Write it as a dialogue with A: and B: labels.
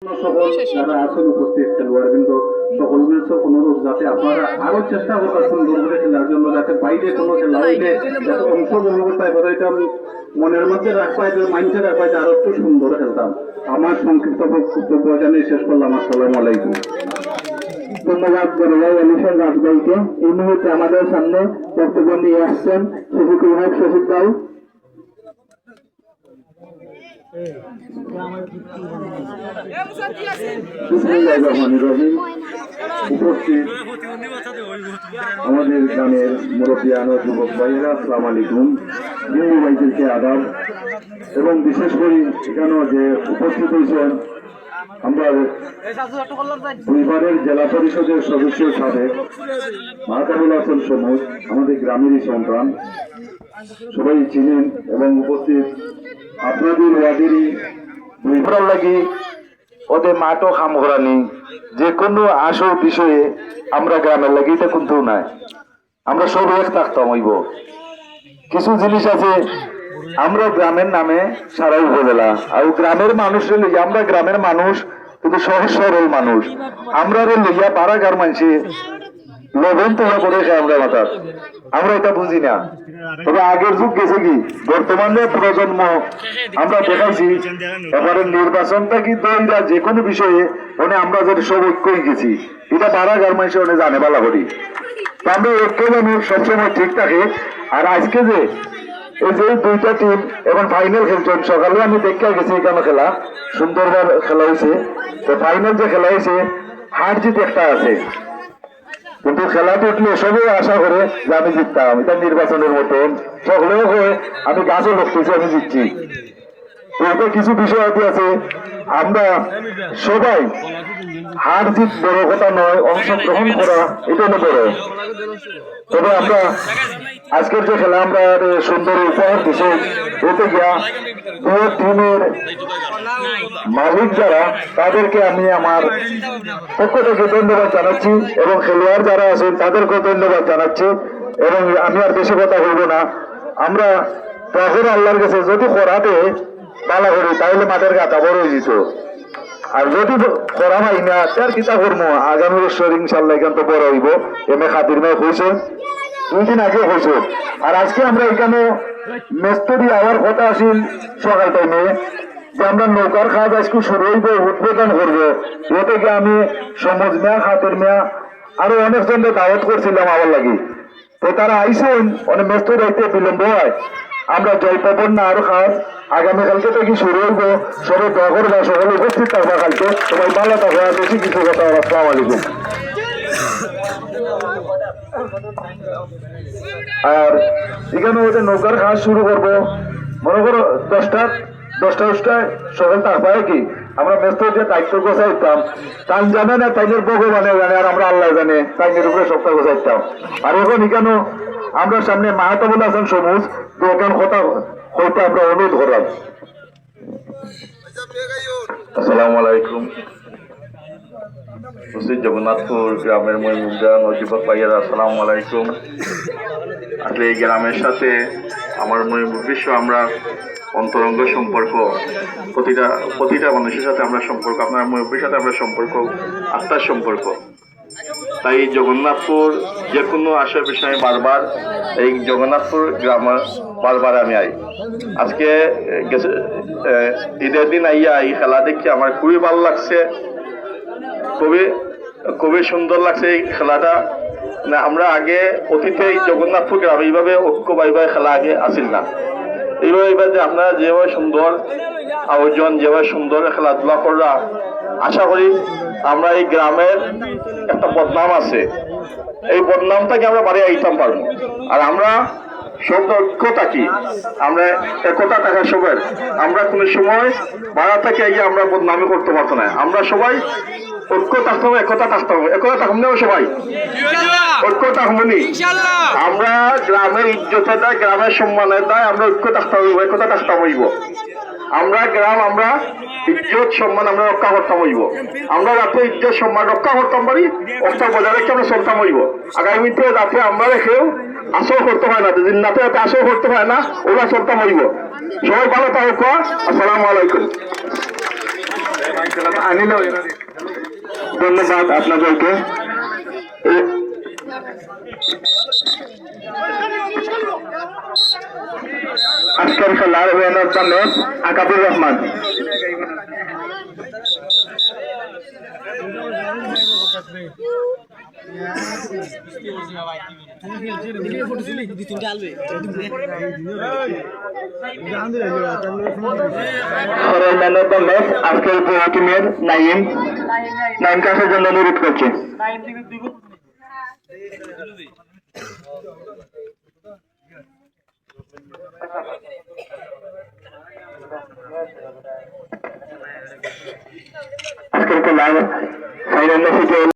A: সকল যারা আছেন উপস্থিত খেলোয়াড় কিন্তু সকল ম্যাচের অনুরোধ যাতে আপনারা আরো চেষ্টা করবেন সুন্দর করে খেলার জন্য, যাতে বাইরে কোনো খেলা হইলে যাতে অংশগ্রহণ করতে হয়, এটা মনের মধ্যে রাখবাই, মাইন্ডে রাখবাই, আরো একটু সুন্দর খেলতাম। আমার সংক্ষিপ্ত বক্তব্য জানিয়ে শেষ করলাম। আসসালামু আলাইকুম। ধন্যবাদ বড়ভাই আলিশান রাজভাইকে। এই মুহূর্তে আমাদের সামনে বক্তব্য নিয়ে আসছেন শফিকুল হক শফিক ভাই। উপস্থিত আমাদের গ্রামের মুরব্বিয়ান ও যুবক ভাইয়েরা, আসসালামু আলাইকুম। হিন্দু ভাইদেরকে আদাব, এবং বিশেষ করে এখানেও যে উপস্থিত হয়েছেন আমরা দুইবারের জেলা পরিষদের সদস্য সাবেক মাহতাবুল হাসান সমুদ, আমাদের গ্রামেরই সন্তান, সবাই চিনেন। এবং উপস্থিত আপনাদের ওয়াদেরই দুই ভালো লাগি ওদের মাঠও খাম করানি, যে কোনো আসল বিষয়ে আমরা গ্রামের লাগি এটা কিন্তু নাই, আমরা সব এক থাকতাম হইব। কিছু জিনিস আছে আমরা গ্রামের নামে সারা উপজেলা, আর গ্রামের মানুষের লইয়া আমরা গ্রামের মানুষ কিন্তু সহজ সরল মানুষ, আমরা লইয়া পাড়াগার মানুষে লবণ তোলা করে খাই আমরা মাথার, আমরা এটা বুঝি না। তবে আগের যুগ গেছে কি, বর্তমানে প্রজন্ম আমরা দেখাইছি এবারে নির্বাচনটা কি দইরা যে কোনো বিষয়ে মানে আমরা যে সব ঐক্যই গেছি, এটা পাড়াগার মানুষে অনেক জানে বালা করি, আমরা ঐক্য মানুষ সবসময় ঠিক থাকে। আর আজকে যে এই যে দুইটা টিম এখন ফাইনাল খেলছেন, সকালে আমি দেখতে গেছি এখানে খেলা সুন্দরভাবে খেলা হয়েছে। তো ফাইনাল যে খেলা হয়েছে হার জিত একটা আছে, কিন্তু খেলা উঠলে সবাই আশা করে যে আমি জিততাম, এটা নির্বাচনের মতন সকলেও হয়ে আমি গাছও লড়তেছি আমি জিতছি। এটা কিছু বিষয় আছে, আমরা সবাই হার জিত বড় কথা নয়, অংশগ্রহণ করা এটা হলো বড়। তবে আমরা আজকের যে খেলা আমরা সুন্দর উপহার দিচ্ছি, এতে গিয়া দুই টিমের মালিক যারা তাদেরকে আমি আমার পক্ষ থেকে ধন্যবাদ জানাচ্ছি, এবং খেলোয়াড় যারা আছেন তাদেরকেও ধন্যবাদ জানাচ্ছি। এবং আমি আর বেশি কথা বলবো না, আমরা তখন আল্লাহর কাছে যদি খরাতে পালা করি তাহলে মাঠের গাতা বড় হয়ে যেত, আর যদি খরা পাই না তার কিতা করবো, আগামী বছর ইনশাল্লাহ এখান তো বড় হইব। এমএ খাতির মেয়ে হয়েছে 2 দিন আগে হয়েছে, আর আজকে আমরা এখানে মেস্তরি আওয়ার কথা আসিল সকাল টাইমে যে আমরা নৌকার কাজ আজকে শুরু হইব, উদ্বোধন করবো। এ থেকে আমি সমাজ মেয়া খাতির মেয়া আরো অনেকজনকে দাওয়াত করছিলাম আমার লাগি, তো তারা আইসেন অনেক মেস্তরি আইতে বিলম্ব হয়। আমরা জলপাবন না আরো কাজ আগামীকালকে থেকে শুরু হইব, সবাই দোয়া করবা, সকলে উপস্থিত থাকবা কালকে, সবাই ভালো থাকবা। বেশি কিছু কথা। আসসালামু আলাইকুম। আর এখানে ওদের নৌকার কাজ শুরু করবো, মনে করো 10টায় সকাল থাকবে কি, আমরা ব্যস্ত যে দায়িত্ব গোছাইতাম, তাই জানে না তাইনের ভগবানে জানে, আর আমরা আল্লাহ জানে তাইনের উপরে সপ্তাহ গোছাইতাম। আর এখন এখানে আমরা সামনে মাহতাবুল হাসান সমুজ, তো এখন কথা হইতে আমরা অনুরোধ করলাম। আসসালামু আলাইকুম। জগন্নাথপুর গ্রামের মহিমুদ্দান ও যুবক ভাইয়েরা, আসসালামু আলাইকুম। আসলে এই গ্রামের সাথে আমার বিশ্ব আমরা অন্তরঙ্গ সম্পর্ক, প্রতিটা মানুষের সাথে আমরা সম্পর্ক, আপনার মুরব্বীর সাথে আমরা সম্পর্ক আত্মার সম্পর্ক। তাই জগন্নাথপুর যে কোনো আসার বিষয়ে বারবার এই জগন্নাথপুর গ্রামে বারবার আমি আই। আজকে ঈদের দিন আইয়া এই খেলা দেখি আমার খুবই ভালো লাগছে, খুবই সুন্দর লাগছে এই খেলাটা। না আমরা আগে অতীতে এই জগন্নাথপুর গ্রামে এইভাবে ঐক্যবাহীভাবে খেলা আগে আসিল না। এইভাবে যে আপনারা যেভাবে সুন্দর আয়োজন, যেভাবে সুন্দর খেলাধুলা করা, আশা করি আমরা এই গ্রামের একটা বদনাম আছে, এই বদনামটাকে আমরা বাড়িয়ে আইতাম পারবো। আর আমরা সব ঐক্যতা কি, আমরা একতা থাকা সবার, আমরা কোনো সময় বাড়া থেকে গিয়ে আমরা বদনামি করতে পারতো না। আমরা সবাই ঐক্য থাকতে হবে, একতা থাকতে হবে, একতা থাকতে হবে, সবাই ঐক্য থাকবো নি। আমরা গ্রামের ইজ্জতের দায়, গ্রামের সম্মানের দায় আমরা ঐক্য থাকতে হইব, একতা থাকতে হইব। আমরা গ্রাম, আমরা ইজ্জত সম্মান আমরা রক্ষা করতাম হইব। আমরা যাতে ইজ্জত সম্মান রক্ষা করতাম পারি, অবস্থা বজায় রেখে আমরা চলতাম হইব। আগামীতে যাতে আমরা রেখেও আসল করতে হয় না, যেদিন নাতে যাতে আসল করতে হয় না, ওরা চলতাম হইব। সবাই ভালো থাকো। আসসালামু আলাইকুম।
B: ধন্যবাদ আপনাদেরকে। আজকের খেলার man of the match Akabur Rahman. Man of the match আজকের টিমের নাইম কাছের জন্য অনুরোধ করছি। আজকের খেলার ফাইনাল ম্যাচে